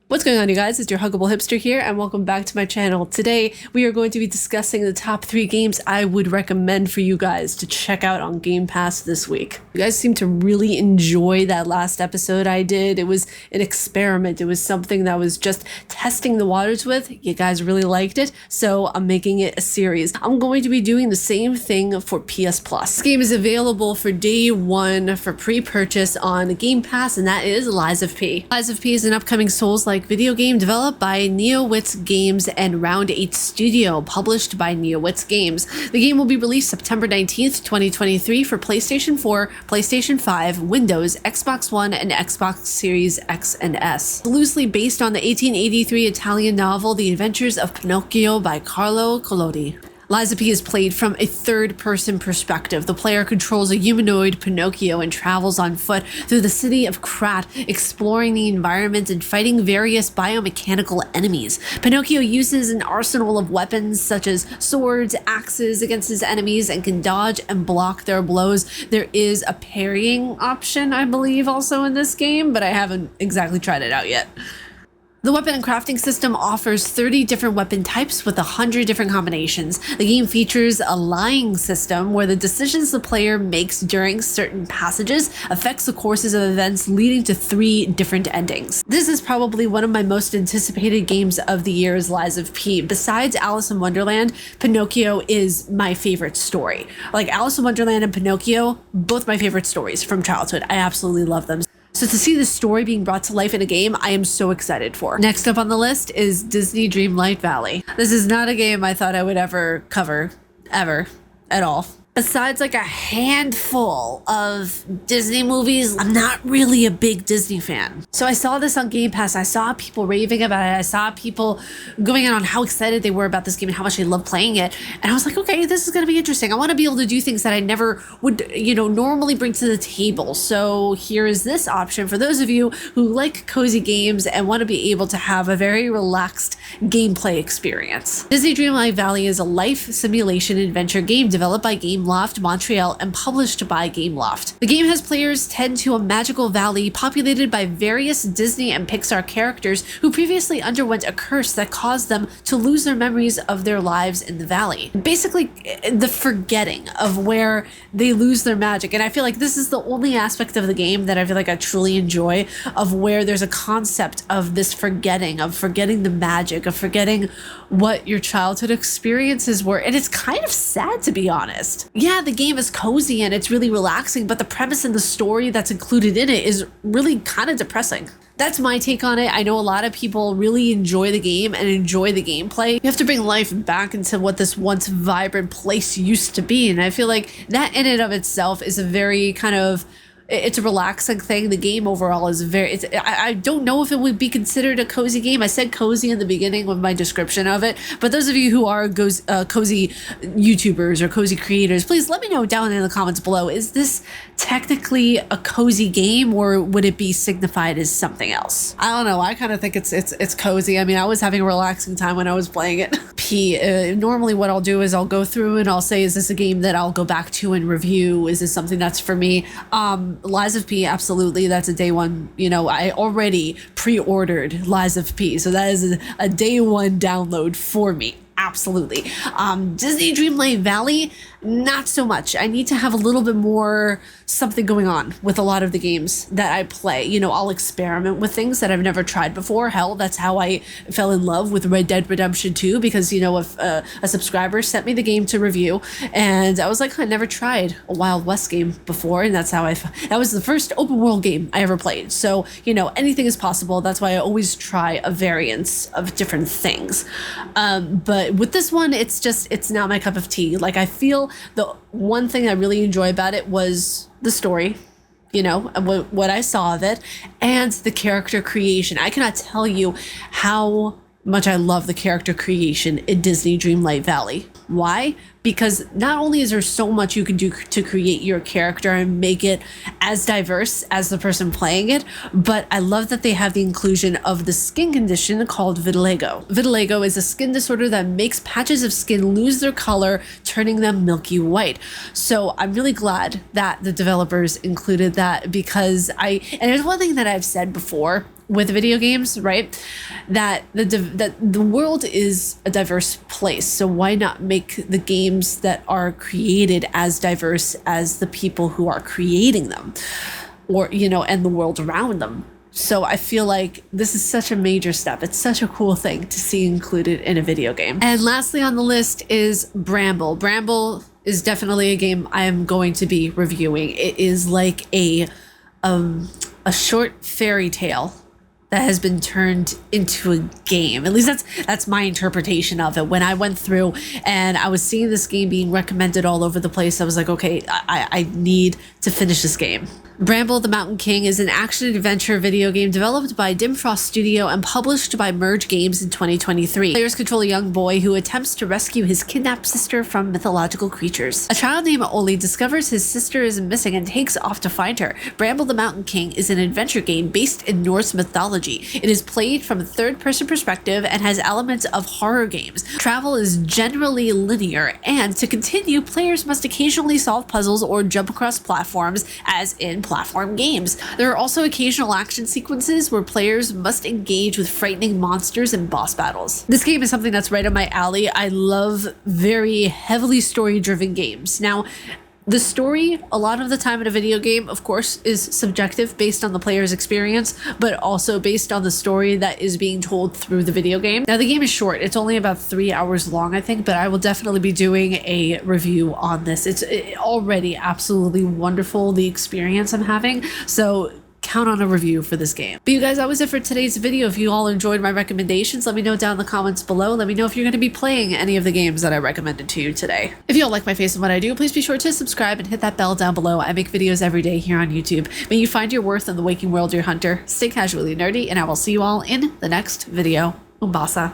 What's going on, you guys? It's your Huggable Hipster here, and welcome back to my channel. Today, we are going to be discussing the top 3 games I would recommend for you guys to check out on Game Pass this week. You guys seem to really enjoy that last episode I did. It was an experiment. It was something that was just testing the waters with. You guys really liked it, so I'm making it a series. I'm going to be doing the same thing for PS Plus. This game is available for day 1 for pre-purchase on Game Pass, and that is Lies of P. Lies of P is an upcoming Souls-like video game developed by NeoWits Games and Round 8 Studio, published by NeoWits Games. The game will be released September 19th, 2023 for PlayStation 4, PlayStation 5, Windows, Xbox One, and Xbox Series X and S. Loosely based on the 1883 Italian novel The Adventures of Pinocchio by Carlo Collodi. Lies of P is played from a third-person perspective. The player controls a humanoid Pinocchio and travels on foot through the city of Krat, exploring the environment and fighting various biomechanical enemies. Pinocchio uses an arsenal of weapons such as swords, axes against his enemies, and can dodge and block their blows. There is a parrying option, I believe, also in this game, but I haven't exactly tried it out yet. The weapon and crafting system offers 30 different weapon types with 100 different combinations. The game features a lying system where the decisions the player makes during certain passages affects the courses of events, leading to 3 different endings. This is probably one of my most anticipated games of the year is Lies of P. Besides Alice in Wonderland, Pinocchio is my favorite story. Like Alice in Wonderland and Pinocchio, both my favorite stories from childhood. I absolutely love them. So to see this story being brought to life in a game, I am so excited for. Next up on the list is Disney Dreamlight Valley. This is not a game I thought I would ever cover, ever, at all. Besides like a handful of Disney movies, I'm not really a big Disney fan. So I saw this on Game Pass. I saw people raving about it. I saw people going on how excited they were about this game and how much they love playing it. And I was like, okay, this is going to be interesting. I want to be able to do things that I never would, normally bring to the table. So here is this option for those of you who like cozy games and want to be able to have a very relaxed gameplay experience. Disney Dreamlight Valley is a life simulation adventure game developed by Gameloft Montreal and published by Gameloft. The game has players tend to a magical valley populated by various Disney and Pixar characters who previously underwent a curse that caused them to lose their memories of their lives in the valley. Basically, the forgetting of where they lose their magic. And I feel like this is the only aspect of the game that I feel like I truly enjoy, of where there's a concept of this forgetting, of forgetting the magic, of forgetting what your childhood experiences were. And it's kind of sad, to be honest. Yeah, the game is cozy and it's really relaxing, but the premise and the story that's included in it is really kind of depressing. That's my take on it. I know a lot of people really enjoy the game and enjoy the gameplay. You have to bring life back into what this once vibrant place used to be. And I feel like that in and of itself is a very kind of, it's a relaxing thing. The game overall is very, I don't know if it would be considered a cozy game. I said cozy in the beginning with my description of it, but those of you who are cozy YouTubers or cozy creators, please let me know down in the comments below. Is this technically a cozy game, or would it be signified as something else? I don't know. I kind of think it's cozy. I mean, I was having a relaxing time when I was playing it. Normally what I'll do is I'll go through and I'll say, is this a game that I'll go back to and review? Is this something that's for me? Lies of P, absolutely. That's a day 1. I already pre-ordered Lies of P, so that is a day 1 download for me. Absolutely. Disney Dreamlight Valley, not so much. I need to have a little bit more something going on with a lot of the games that I play. I'll experiment with things that I've never tried before. Hell, that's how I fell in love with Red Dead Redemption 2, because, a subscriber sent me the game to review, and I was like, I never tried a Wild West game before, and that's how that was the first open world game I ever played. So, anything is possible. That's why I always try a variance of different things. But with this one, it's not my cup of tea. Like, I feel the one thing I really enjoy about it was the story, what I saw of it, and the character creation. I cannot tell you how much I love the character creation in Disney Dreamlight Valley. Why? Because not only is there so much you can do to create your character and make it as diverse as the person playing it, but I love that they have the inclusion of the skin condition called vitiligo. Vitiligo is a skin disorder that makes patches of skin lose their color, turning them milky white. So I'm really glad that the developers included that, because and there's one thing that I've said before with video games, right? That the world is a diverse place. So why not make the games that are created as diverse as the people who are creating them, or, you know, and the world around them? So I feel like this is such a major step. It's such a cool thing to see included in a video game. And lastly on the list is Bramble. Bramble is definitely a game I am going to be reviewing. It is like a short fairy tale that has been turned into a game. At least that's my interpretation of it. When I went through and I was seeing this game being recommended all over the place, I was like, okay, I need to finish this game. Bramble the Mountain King is an action-adventure video game developed by Dimfrost Studio and published by Merge Games in 2023. Players control a young boy who attempts to rescue his kidnapped sister from mythological creatures. A child named Oli discovers his sister is missing and takes off to find her. Bramble the Mountain King is an adventure game based in Norse mythology. It is played from a third-person perspective and has elements of horror games. Travel is generally linear, and to continue, players must occasionally solve puzzles or jump across platforms, as in platform games. There are also occasional action sequences where players must engage with frightening monsters and boss battles. This game is something that's right up my alley. I love very heavily story-driven games. Now, the story, a lot of the time in a video game, of course, is subjective based on the player's experience, but also based on the story that is being told through the video game. Now, the game is short. It's only about 3 hours long, I think, but I will definitely be doing a review on this. It's already absolutely wonderful, the experience I'm having. So count on a review for this game. But you guys, that was it for today's video. If you all enjoyed my recommendations, let me know down in the comments below. Let me know if you're going to be playing any of the games that I recommended to you today. If you all like my face and what I do, please be sure to subscribe and hit that bell down below. I make videos every day here on YouTube. May you find your worth in the waking world, dear hunter. Stay casually nerdy, and I will see you all in the next video. Umbasa.